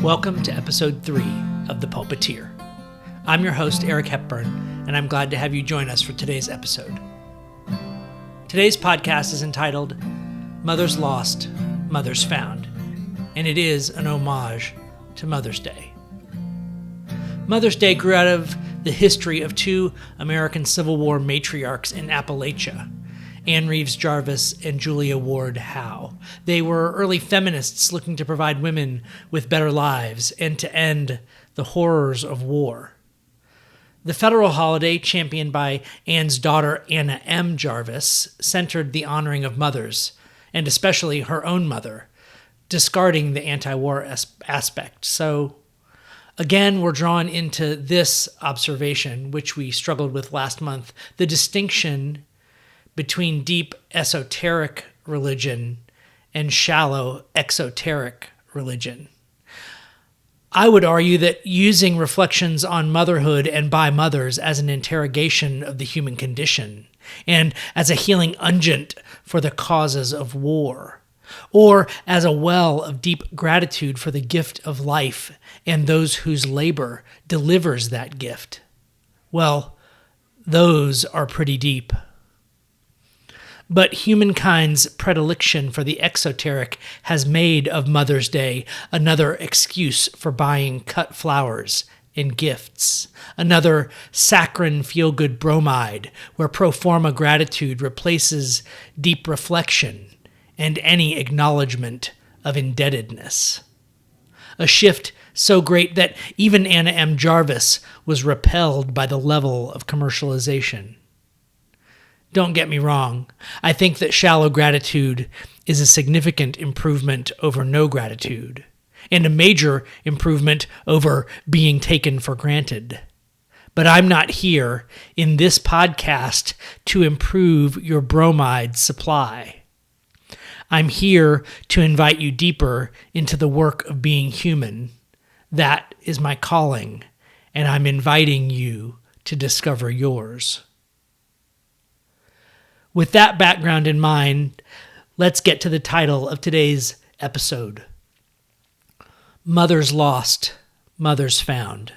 Welcome to episode 3 of The Pulpiteer. I'm your host, Eric Hepburn, and I'm glad to have you join us for today's episode. Today's podcast is entitled Mothers Lost, Mothers Found, and it is an homage to Mother's Day. Mother's Day grew out of the history of two American Civil War matriarchs in Appalachia, Anne Reeves Jarvis and Julia Ward Howe. They were early feminists looking to provide women with better lives and to end the horrors of war. The federal holiday, championed by Anne's daughter Anna M. Jarvis, centered the honoring of mothers, and especially her own mother, discarding the anti-war aspect. So, again, we're drawn into this observation, which we struggled with last month, the distinction between deep esoteric religion and shallow exoteric religion. I would argue that using reflections on motherhood and by mothers as an interrogation of the human condition and as a healing unguent for the causes of war, or as a well of deep gratitude for the gift of life and those whose labor delivers that gift, well, those are pretty deep. But humankind's predilection for the exoteric has made of Mother's Day another excuse for buying cut flowers and gifts, another saccharine feel-good bromide where pro forma gratitude replaces deep reflection and any acknowledgement of indebtedness. A shift so great that even Anna M. Jarvis was repelled by the level of commercialization. Don't get me wrong, I think that shallow gratitude is a significant improvement over no gratitude, and a major improvement over being taken for granted. But I'm not here in this podcast to improve your bromide supply. I'm here to invite you deeper into the work of being human. That is my calling, and I'm inviting you to discover yours. With that background in mind, let's get to the title of today's episode. Mothers Lost, Mothers Found.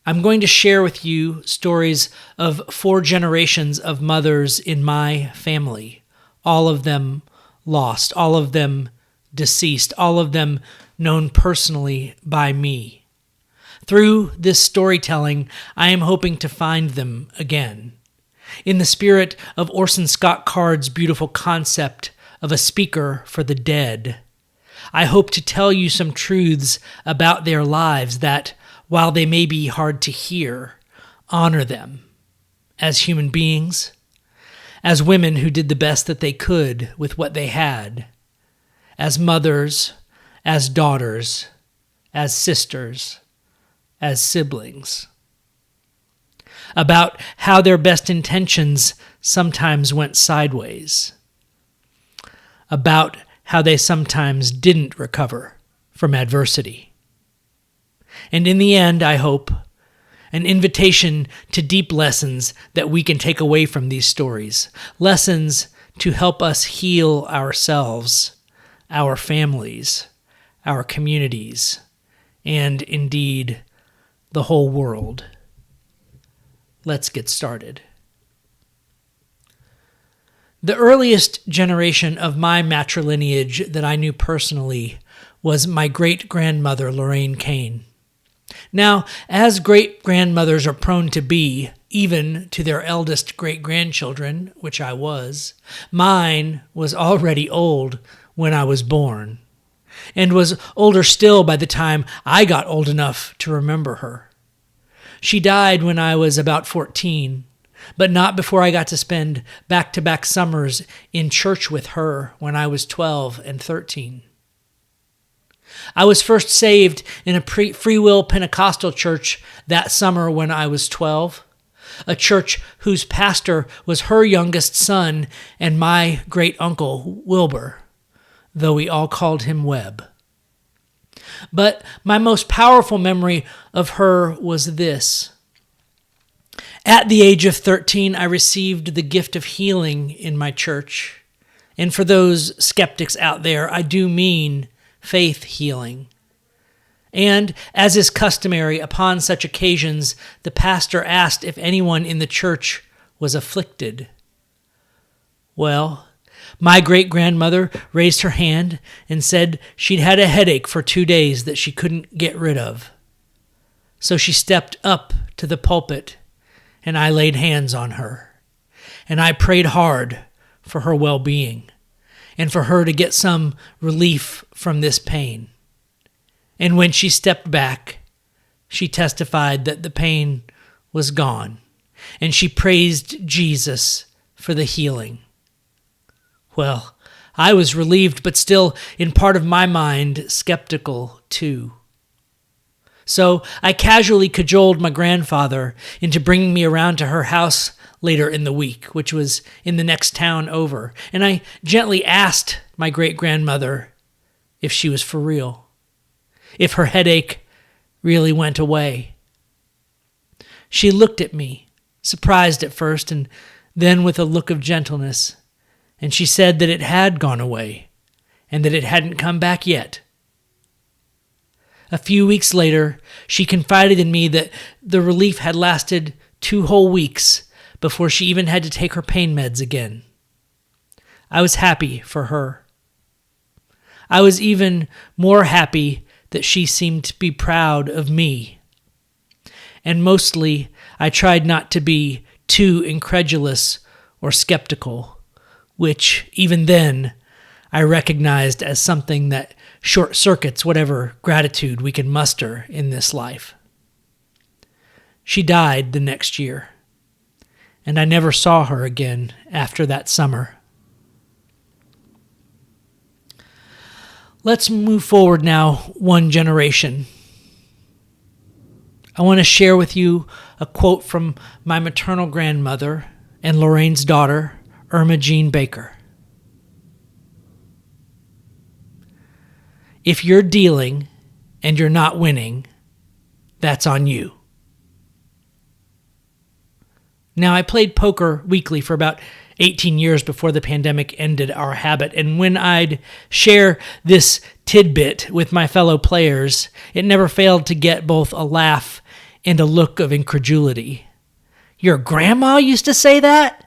I'm going to share with you stories of 4 generations of mothers in my family, all of them lost, all of them deceased, all of them known personally by me. Through this storytelling, I am hoping to find them again. In the spirit of Orson Scott Card's beautiful concept of a speaker for the dead, I hope to tell you some truths about their lives that, while they may be hard to hear, honor them as human beings, as women who did the best that they could with what they had, as mothers, as daughters, as sisters, as siblings. About how their best intentions sometimes went sideways, about how they sometimes didn't recover from adversity. And in the end, I hope, an invitation to deep lessons that we can take away from these stories, lessons to help us heal ourselves, our families, our communities, and indeed, the whole world. Let's get started. The earliest generation of my matrilineage that I knew personally was my great-grandmother, Lorraine Kane. Now, as great-grandmothers are prone to be, even to their eldest great-grandchildren, which I was, mine was already old when I was born, and was older still by the time I got old enough to remember her. She died when I was about 14, but not before I got to spend back-to-back summers in church with her when I was 12 and 13. I was first saved in a free will Pentecostal church that summer when I was 12, a church whose pastor was her youngest son and my great-uncle, Wilbur, though we all called him Webb. But my most powerful memory of her was this. At the age of 13, I received the gift of healing in my church. And for those skeptics out there, I do mean faith healing. And, as is customary upon such occasions, the pastor asked if anyone in the church was afflicted. Well, my great-grandmother raised her hand and said she'd had a headache for 2 days that she couldn't get rid of. So she stepped up to the pulpit, and I laid hands on her. And I prayed hard for her well-being and for her to get some relief from this pain. And when she stepped back, she testified that the pain was gone, and she praised Jesus for the healing. Well, I was relieved, but still, in part of my mind, skeptical too. So I casually cajoled my grandfather into bringing me around to her house later in the week, which was in the next town over, and I gently asked my great-grandmother if she was for real, if her headache really went away. She looked at me, surprised at first, and then with a look of gentleness, and she said that it had gone away, and that it hadn't come back yet. A few weeks later, she confided in me that the relief had lasted 2 whole weeks before she even had to take her pain meds again. I was happy for her. I was even more happy that she seemed to be proud of me. And mostly, I tried not to be too incredulous or skeptical, which, even then, I recognized as something that short-circuits whatever gratitude we can muster in this life. She died the next year, and I never saw her again after that summer. Let's move forward now 1 generation. I want to share with you a quote from my maternal grandmother and Lorraine's daughter, Irma Jean Baker. If you're dealing and you're not winning, that's on you. Now, I played poker weekly for about 18 years before the pandemic ended our habit, and when I'd share this tidbit with my fellow players, it never failed to get both a laugh and a look of incredulity. Your grandma used to say that?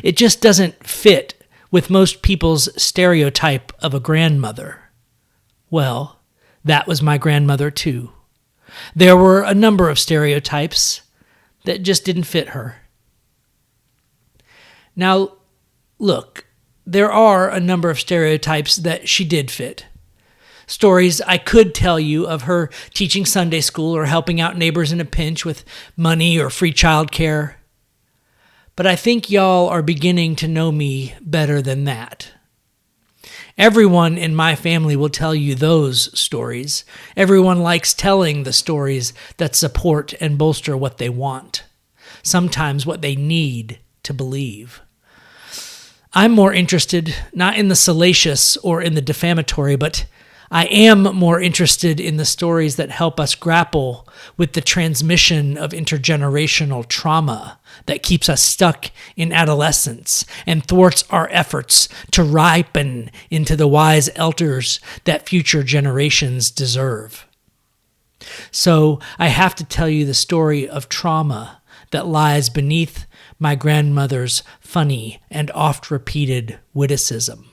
It just doesn't fit with most people's stereotype of a grandmother. Well, that was my grandmother too. There were a number of stereotypes that just didn't fit her. Now, look, there are a number of stereotypes that she did fit. Stories I could tell you of her teaching Sunday school or helping out neighbors in a pinch with money or free childcare. But I think y'all are beginning to know me better than that. Everyone in my family will tell you those stories. Everyone likes telling the stories that support and bolster what they want, sometimes what they need to believe. I'm more interested not in the salacious or in the defamatory, but I am more interested in the stories that help us grapple with the transmission of intergenerational trauma that keeps us stuck in adolescence and thwarts our efforts to ripen into the wise elders that future generations deserve. So I have to tell you the story of trauma that lies beneath my grandmother's funny and oft-repeated witticism.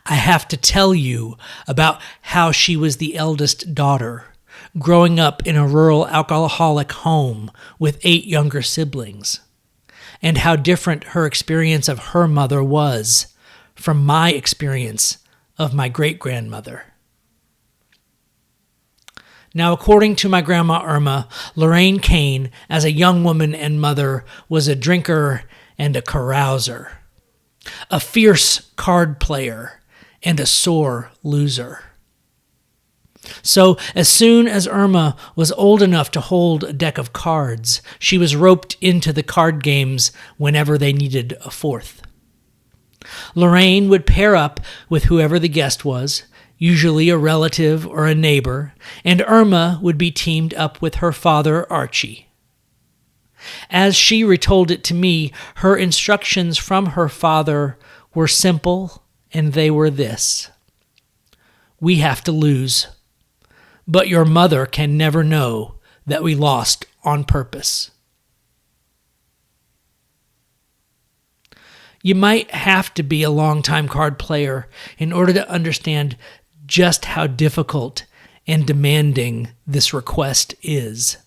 I have to tell you about how she was the eldest daughter, growing up in a rural alcoholic home with 8 younger siblings, and how different her experience of her mother was from my experience of my great-grandmother. Now, according to my grandma Irma, Lorraine Kane, as a young woman and mother, was a drinker and a carouser, a fierce card player, and a sore loser. So, as soon as Irma was old enough to hold a deck of cards, she was roped into the card games whenever they needed a fourth. Lorraine would pair up with whoever the guest was, usually a relative or a neighbor, and Irma would be teamed up with her father, Archie. As she retold it to me, her instructions from her father were simple, and they were this: we have to lose, but your mother can never know that we lost on purpose. You might have to be a long-time card player in order to understand just how difficult and demanding this request is.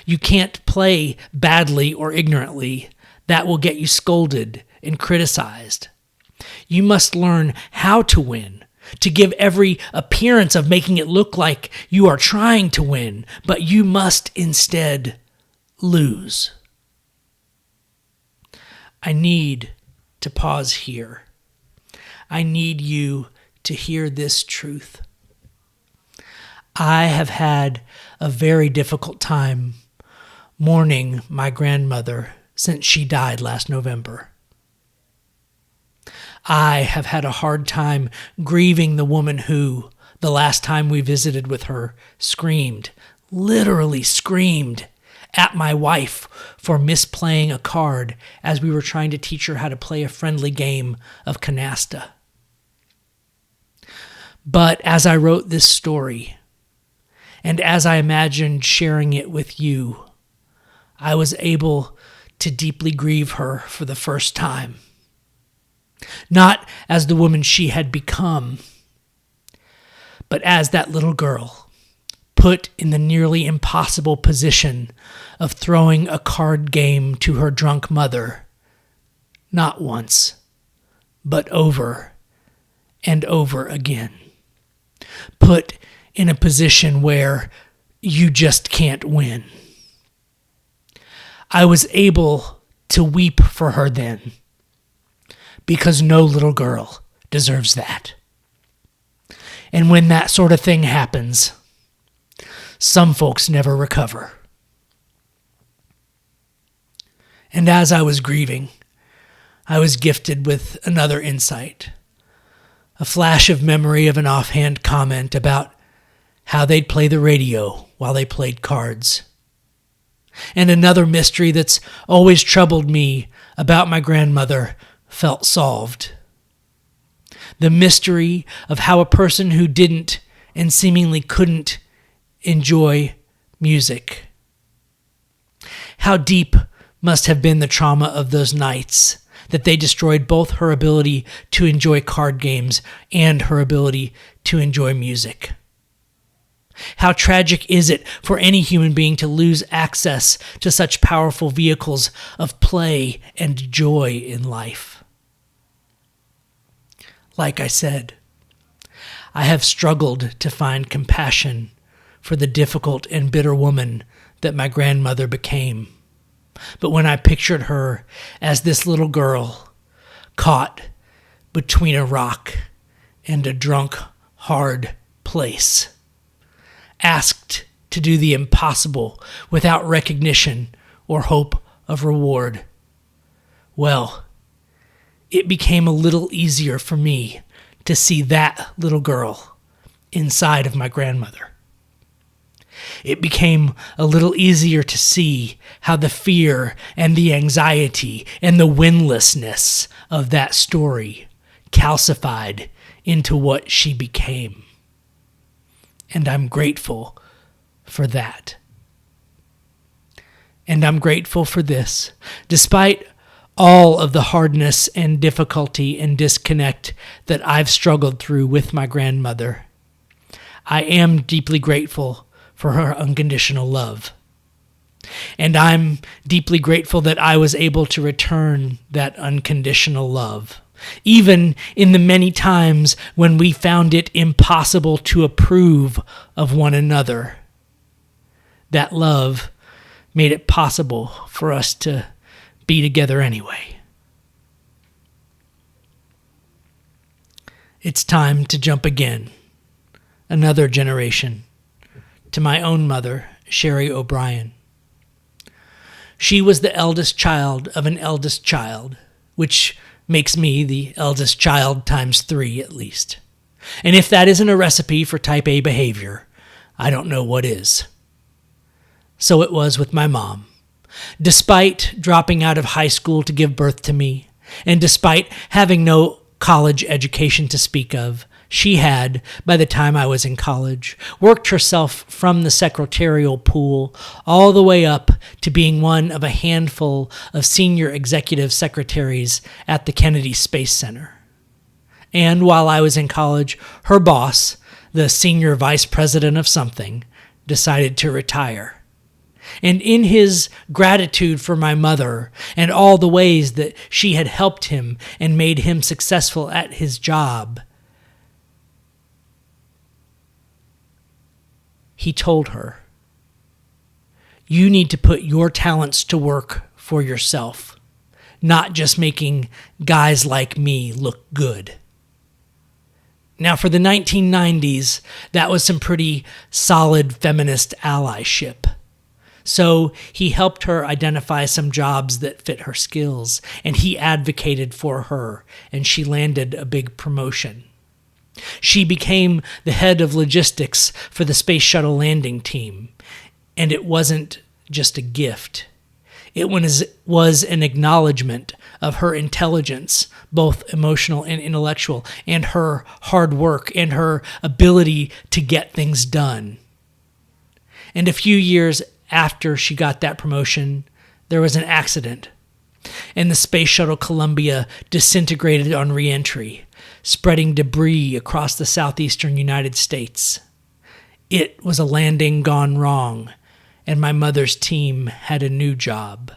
You can't play badly or ignorantly. That will get you scolded and criticized. You must learn how to win, to give every appearance of making it look like you are trying to win, but you must instead lose. I need to pause here. I need you to hear this truth. I have had a very difficult time mourning my grandmother since she died last November. I have had a hard time grieving the woman who, the last time we visited with her, literally screamed at my wife for misplaying a card as we were trying to teach her how to play a friendly game of canasta. But as I wrote this story, and as I imagined sharing it with you, I was able to deeply grieve her for the first time. Not as the woman she had become, but as that little girl put in the nearly impossible position of throwing a card game to her drunk mother, not once, but over and over again. Put in a position where you just can't win. I was able to weep for her then, because no little girl deserves that. And when that sort of thing happens, some folks never recover. And as I was grieving, I was gifted with another insight, a flash of memory of an offhand comment about how they'd play the radio while they played cards. And another mystery that's always troubled me about my grandmother felt solved. The mystery of how a person who didn't and seemingly couldn't enjoy music. How deep must have been the trauma of those nights that they destroyed both her ability to enjoy card games and her ability to enjoy music. How tragic is it for any human being to lose access to such powerful vehicles of play and joy in life? Like I said, I have struggled to find compassion for the difficult and bitter woman that my grandmother became. But when I pictured her as this little girl caught between a rock and a drunk, hard place, asked to do the impossible without recognition or hope of reward, well, it became a little easier for me to see that little girl inside of my grandmother. It became a little easier to see how the fear and the anxiety and the winlessness of that story calcified into what she became. And I'm grateful for that. And I'm grateful for this. Despite all of the hardness and difficulty and disconnect that I've struggled through with my grandmother, I am deeply grateful for her unconditional love. And I'm deeply grateful that I was able to return that unconditional love, even in the many times when we found it impossible to approve of one another. That love made it possible for us to be together anyway. It's time to jump again, another generation, to my own mother, Sherry O'Brien. She was the eldest child of an eldest child, which makes me the eldest child times 3 at least. And if that isn't a recipe for type A behavior, I don't know what is. So it was with my mom. Despite dropping out of high school to give birth to me, and despite having no college education to speak of, She had, by the time I was in college, worked herself from the secretarial pool all the way up to being one of a handful of senior executive secretaries at the Kennedy Space Center. And while I was in college, her boss, the senior vice president of something, decided to retire. And in his gratitude for my mother and all the ways that she had helped him and made him successful at his job, he told her, "You need to put your talents to work for yourself, not just making guys like me look good." Now, for the 1990s, that was some pretty solid feminist allyship. So he helped her identify some jobs that fit her skills, and he advocated for her, and she landed a big promotion. She became the head of logistics for the Space Shuttle landing team, and it wasn't just a gift. It was an acknowledgement of her intelligence, both emotional and intellectual, and her hard work and her ability to get things done. And a few years after she got that promotion, there was an accident, and the Space Shuttle Columbia disintegrated on re-entry, spreading debris across the southeastern United States. It was a landing gone wrong, and my mother's team had a new job.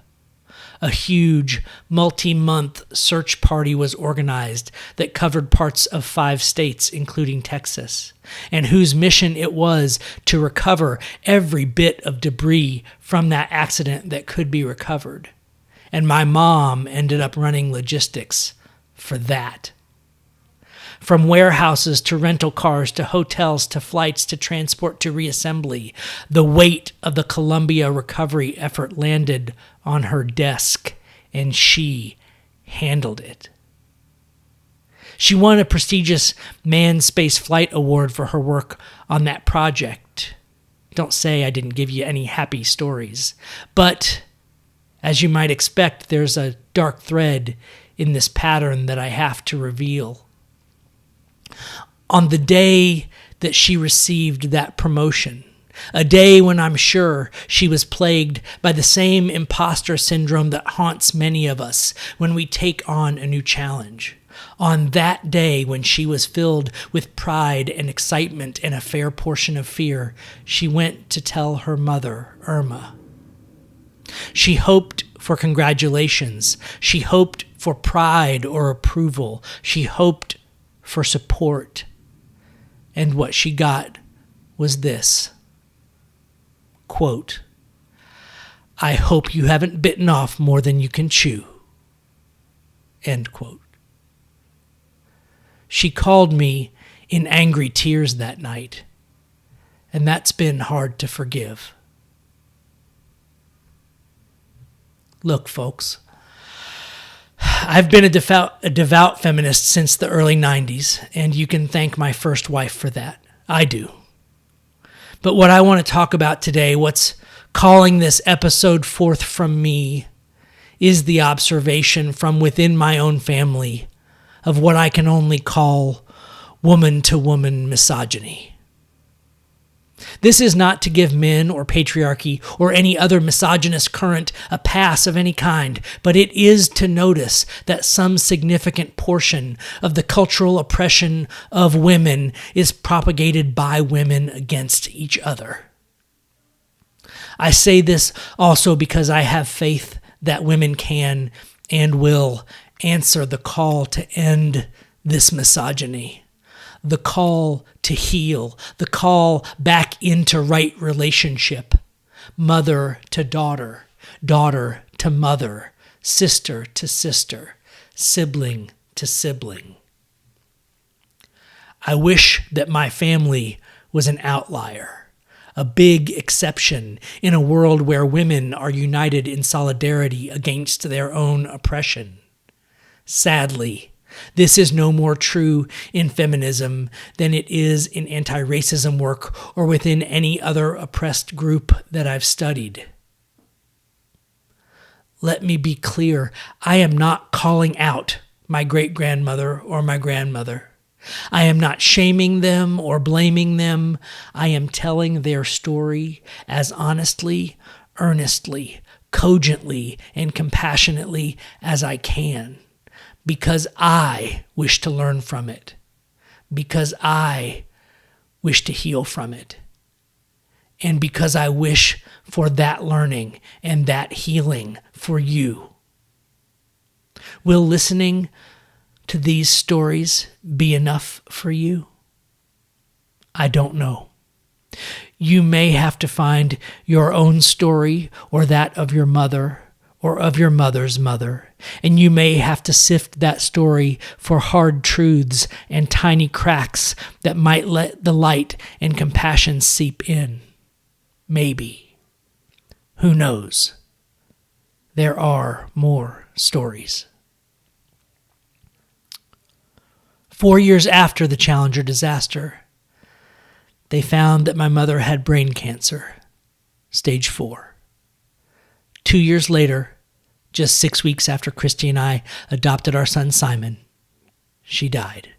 A huge, multi-month search party was organized that covered parts of 5 states, including Texas, and whose mission it was to recover every bit of debris from that accident that could be recovered. And my mom ended up running logistics for that. From warehouses to rental cars to hotels to flights to transport to reassembly, the weight of the Columbia recovery effort landed on her desk, and she handled it. She won a prestigious Manned Space Flight Award for her work on that project. Don't say I didn't give you any happy stories, but as you might expect, there's a dark thread in this pattern that I have to reveal. On the day that she received that promotion, a day when I'm sure she was plagued by the same imposter syndrome that haunts many of us when we take on a new challenge. On that day when she was filled with pride and excitement and a fair portion of fear, she went to tell her mother, Irma. She hoped for congratulations. She hoped for pride or approval. She hoped for support. And what she got was this. Quote, "I hope you haven't bitten off more than you can chew." End quote. She called me in angry tears that night, and that's been hard to forgive. Look, folks, I've been a devout feminist since the early 90s, and you can thank my first wife for that. I do. But what I want to talk about today, what's calling this episode forth from me, is the observation from within my own family of what I can only call woman-to-woman misogyny. This is not to give men or patriarchy or any other misogynist current a pass of any kind, but it is to notice that some significant portion of the cultural oppression of women is propagated by women against each other. I say this also because I have faith that women can and will answer the call to end this misogyny. The call to heal, the call back into right relationship, mother to daughter, daughter to mother, sister to sister, sibling to sibling. I wish that my family was an outlier, a big exception in a world where women are united in solidarity against their own oppression. Sadly, this is no more true in feminism than it is in anti-racism work or within any other oppressed group that I've studied. Let me be clear, I am not calling out my great-grandmother or my grandmother. I am not shaming them or blaming them. I am telling their story as honestly, earnestly, cogently, and compassionately as I can, because I wish to learn from it, because I wish to heal from it, and because I wish for that learning and that healing for you. Will listening to these stories be enough for you? I don't know. You may have to find your own story or that of your mother or of your mother's mother, and you may have to sift that story for hard truths and tiny cracks that might let the light and compassion seep in. Maybe. Who knows? There are more stories. 4 years after the Challenger disaster, they found that my mother had brain cancer, stage 4. 2 years later, just 6 weeks after Christy and I adopted our son Simon, she died.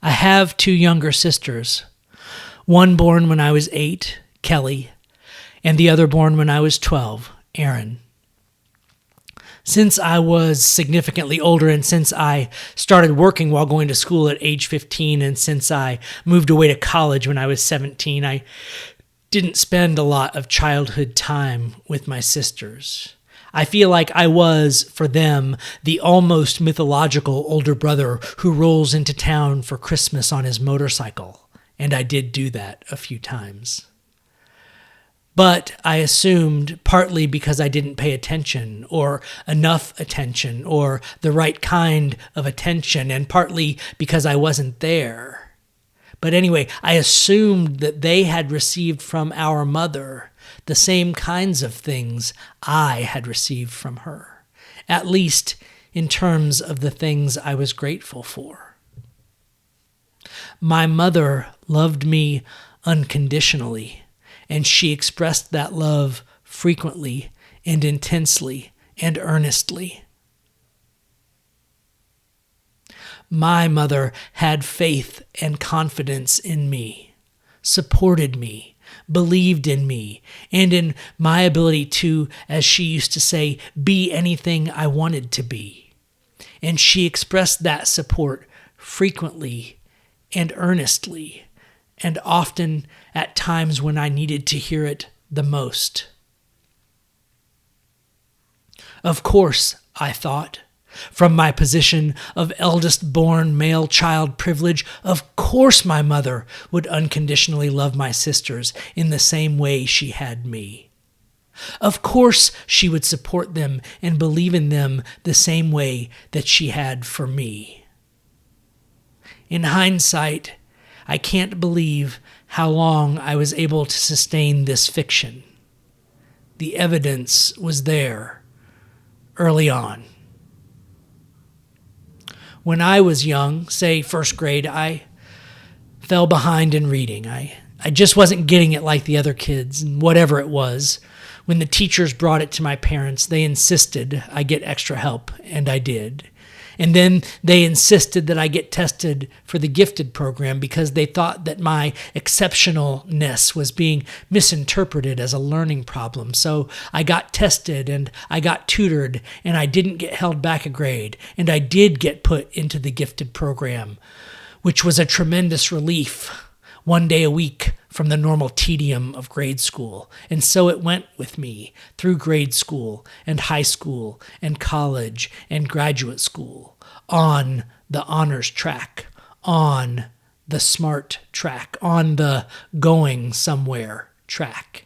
I have 2 younger sisters, one born when I was 8, Kelly, and the other born when I was 12, Erin. Since I was significantly older and since I started working while going to school at age 15 and since I moved away to college when I was 17, I didn't spend a lot of childhood time with my sisters. I feel like I was, for them, the almost mythological older brother who rolls into town for Christmas on his motorcycle, and I did do that a few times. But I assumed, partly because I didn't pay attention, or enough attention, or the right kind of attention, and partly because I wasn't there. But anyway, I assumed that they had received from our mother the same kinds of things I had received from her, at least in terms of the things I was grateful for. My mother loved me unconditionally, and she expressed that love frequently and intensely and earnestly. My mother had faith and confidence in me, supported me, believed in me, and in my ability to, as she used to say, be anything I wanted to be. And she expressed that support frequently and earnestly, and often at times when I needed to hear it the most. Of course, I thought, from my position of eldest-born male child privilege, of course my mother would unconditionally love my sisters in the same way she had me. Of course she would support them and believe in them the same way that she had for me. In hindsight, I can't believe how long I was able to sustain this fiction. The evidence was there early on. When I was young, say first grade, I fell behind in reading. I just wasn't getting it like the other kids, and whatever it was. When the teachers brought it to my parents, they insisted I get extra help, and I did. And then they insisted that I get tested for the gifted program because they thought that my exceptionalness was being misinterpreted as a learning problem. So I got tested and I got tutored and I didn't get held back a grade. And I did get put into the gifted program, which was a tremendous relief, 1 day a week from the normal tedium of grade school. And so it went with me through grade school and high school and college and graduate school, on the honors track, on the smart track, on the going somewhere track.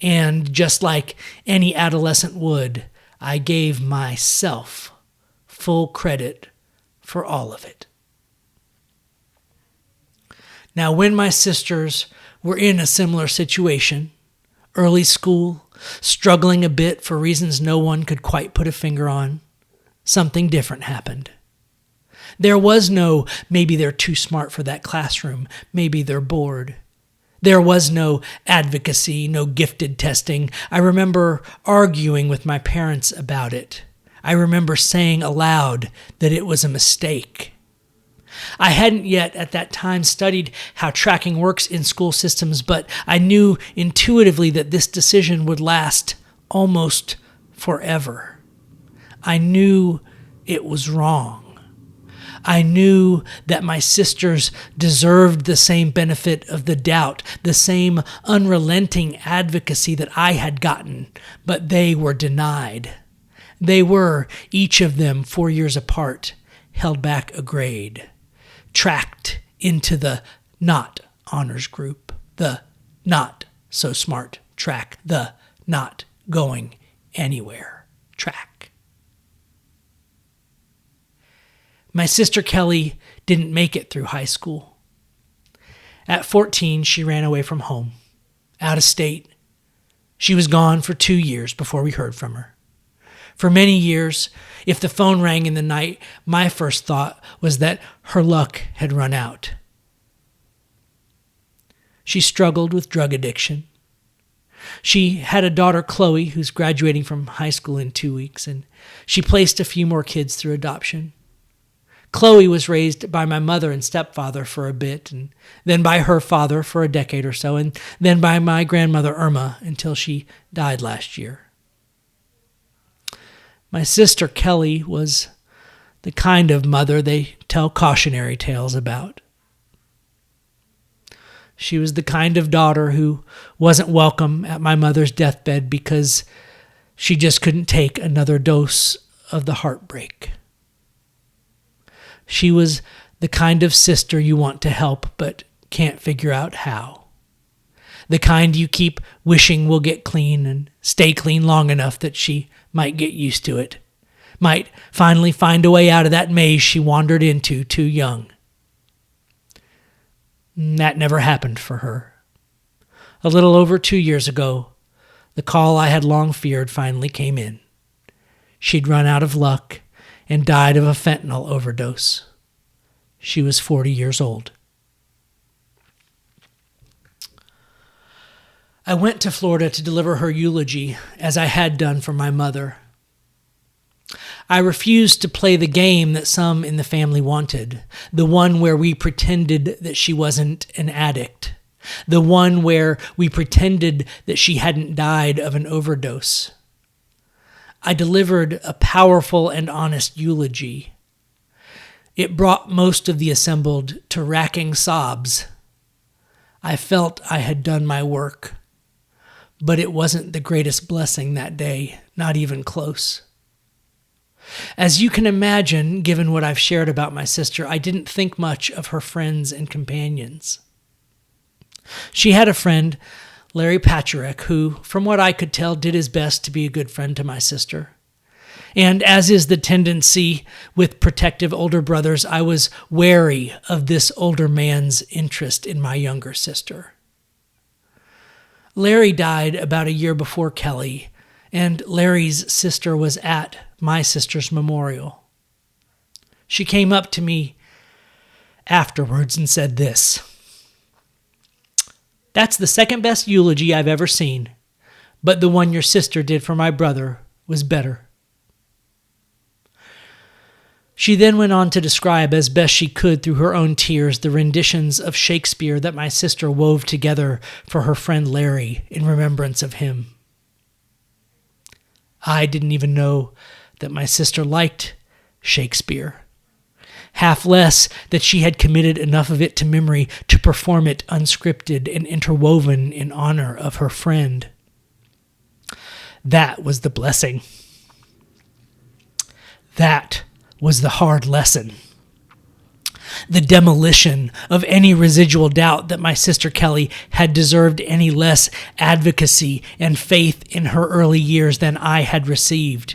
And just like any adolescent would, I gave myself full credit for all of it. Now, when my sisters were in a similar situation, early school, struggling a bit for reasons no one could quite put a finger on, something different happened. There was no, maybe they're too smart for that classroom, maybe they're bored. There was no advocacy, no gifted testing. I remember arguing with my parents about it. I remember saying aloud that it was a mistake. I hadn't yet at that time studied how tracking works in school systems, but I knew intuitively that this decision would last almost forever. I knew it was wrong. I knew that my sisters deserved the same benefit of the doubt, the same unrelenting advocacy that I had gotten, but they were denied. They were, each of them 4 years apart, held back a grade, tracked into the not honors group, the not so smart track, the not going anywhere track. My sister Kelly didn't make it through high school. At 14, she ran away from home, out of state. She was gone for 2 years before we heard from her. For many years, if the phone rang in the night, my first thought was that her luck had run out. She struggled with drug addiction. She had a daughter, Chloe, who's graduating from high school in 2 weeks, and she placed a few more kids through adoption. Chloe was raised by my mother and stepfather for a bit, and then by her father for a decade or so, and then by my grandmother, Irma, until she died last year. My sister, Kelly, was the kind of mother they tell cautionary tales about. She was the kind of daughter who wasn't welcome at my mother's deathbed because she just couldn't take another dose of the heartbreak. She was the kind of sister you want to help but can't figure out how. The kind you keep wishing will get clean and stay clean long enough that she might get used to it, might finally find a way out of that maze she wandered into too young. That never happened for her. A little over 2 years ago, the call I had long feared finally came in. She'd run out of luck and died of a fentanyl overdose. She was 40 years old. I went to Florida to deliver her eulogy, as I had done for my mother. I refused to play the game that some in the family wanted, the one where we pretended that she wasn't an addict, the one where we pretended that she hadn't died of an overdose. I delivered a powerful and honest eulogy. It brought most of the assembled to racking sobs. I felt I had done my work, but it wasn't the greatest blessing that day, not even close. As you can imagine, given what I've shared about my sister, I didn't think much of her friends and companions. She had a friend, Larry Patrick, who, from what I could tell, did his best to be a good friend to my sister. And as is the tendency with protective older brothers, I was wary of this older man's interest in my younger sister. Larry died about a year before Kelly, and Larry's sister was at my sister's memorial. She came up to me afterwards and said this: "That's the second best eulogy I've ever seen, but the one your sister did for my brother was better." She then went on to describe as best she could through her own tears the renditions of Shakespeare that my sister wove together for her friend Larry in remembrance of him. I didn't even know that my sister liked Shakespeare, half less that she had committed enough of it to memory to perform it unscripted and interwoven in honor of her friend. That was the blessing. That was the hard lesson. The demolition of any residual doubt that my sister Kelly had deserved any less advocacy and faith in her early years than I had received.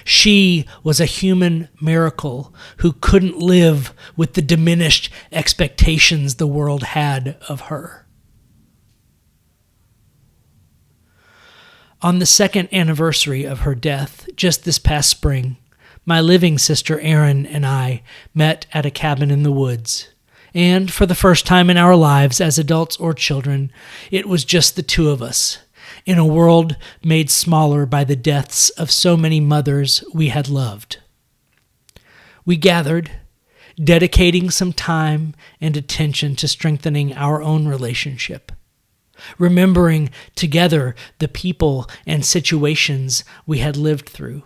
She was a human miracle who couldn't live with the diminished expectations the world had of her. On the second anniversary of her death, just this past spring, my living sister Erin and I met at a cabin in the woods, and for the first time in our lives as adults or children, it was just the two of us, in a world made smaller by the deaths of so many mothers we had loved. We gathered, dedicating some time and attention to strengthening our own relationship, remembering together the people and situations we had lived through.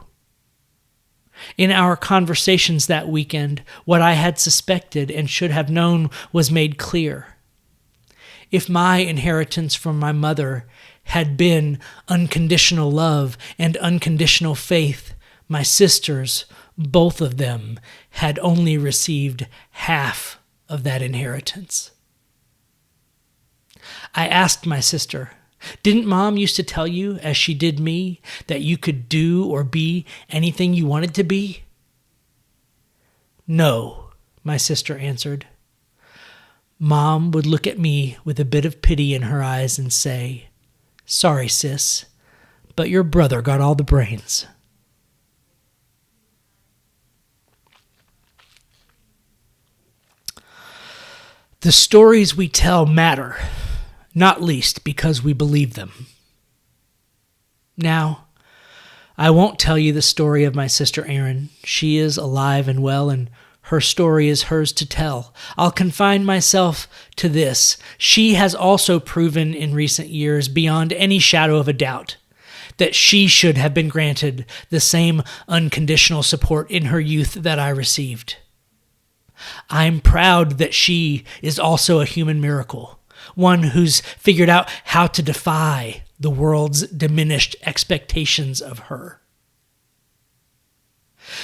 In our conversations that weekend, what I had suspected and should have known was made clear. If my inheritance from my mother had been unconditional love and unconditional faith, my sisters, both of them, had only received half of that inheritance. I asked my sister, "Didn't Mom used to tell you, as she did me, that you could do or be anything you wanted to be?" "No," my sister answered. Mom would look at me with a bit of pity in her eyes and say, "Sorry, sis, but your brother got all the brains." The stories we tell matter, not least because we believe them. Now, I won't tell you the story of my sister Erin. She is alive and well, and her story is hers to tell. I'll confine myself to this. She has also proven in recent years, beyond any shadow of a doubt, that she should have been granted the same unconditional support in her youth that I received. I'm proud that she is also a human miracle, one who's figured out how to defy the world's diminished expectations of her.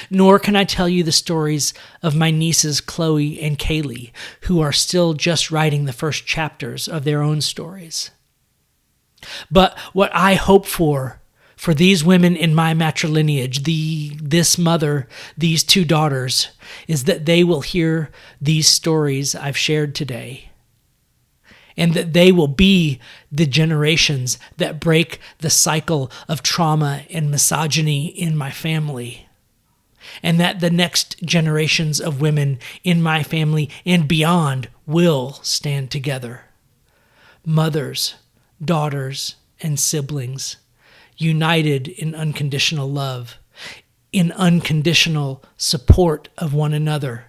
Nor can I tell you the stories of my nieces Chloe and Kaylee, who are still just writing the first chapters of their own stories. But what I hope for these women in my matrilineage, this mother, these two daughters, is that they will hear these stories I've shared today, and that they will be the generations that break the cycle of trauma and misogyny in my family, and that the next generations of women in my family and beyond will stand together. Mothers, daughters, and siblings, united in unconditional love, in unconditional support of one another,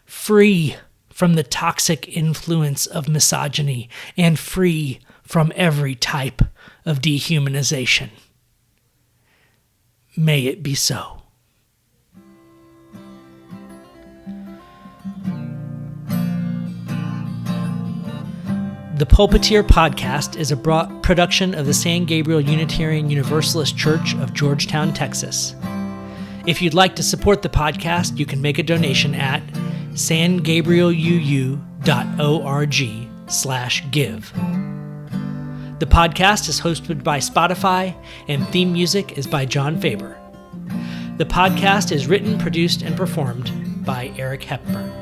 free from the toxic influence of misogyny, and free from every type of dehumanization. May it be so. The Pulpiteer Podcast is a production of the San Gabriel Unitarian Universalist Church of Georgetown, Texas. If you'd like to support the podcast, you can make a donation at sangabrieluu.org/give. The podcast is hosted by Spotify, and theme music is by John Faber. The podcast is written, produced, and performed by Eric Hepburn.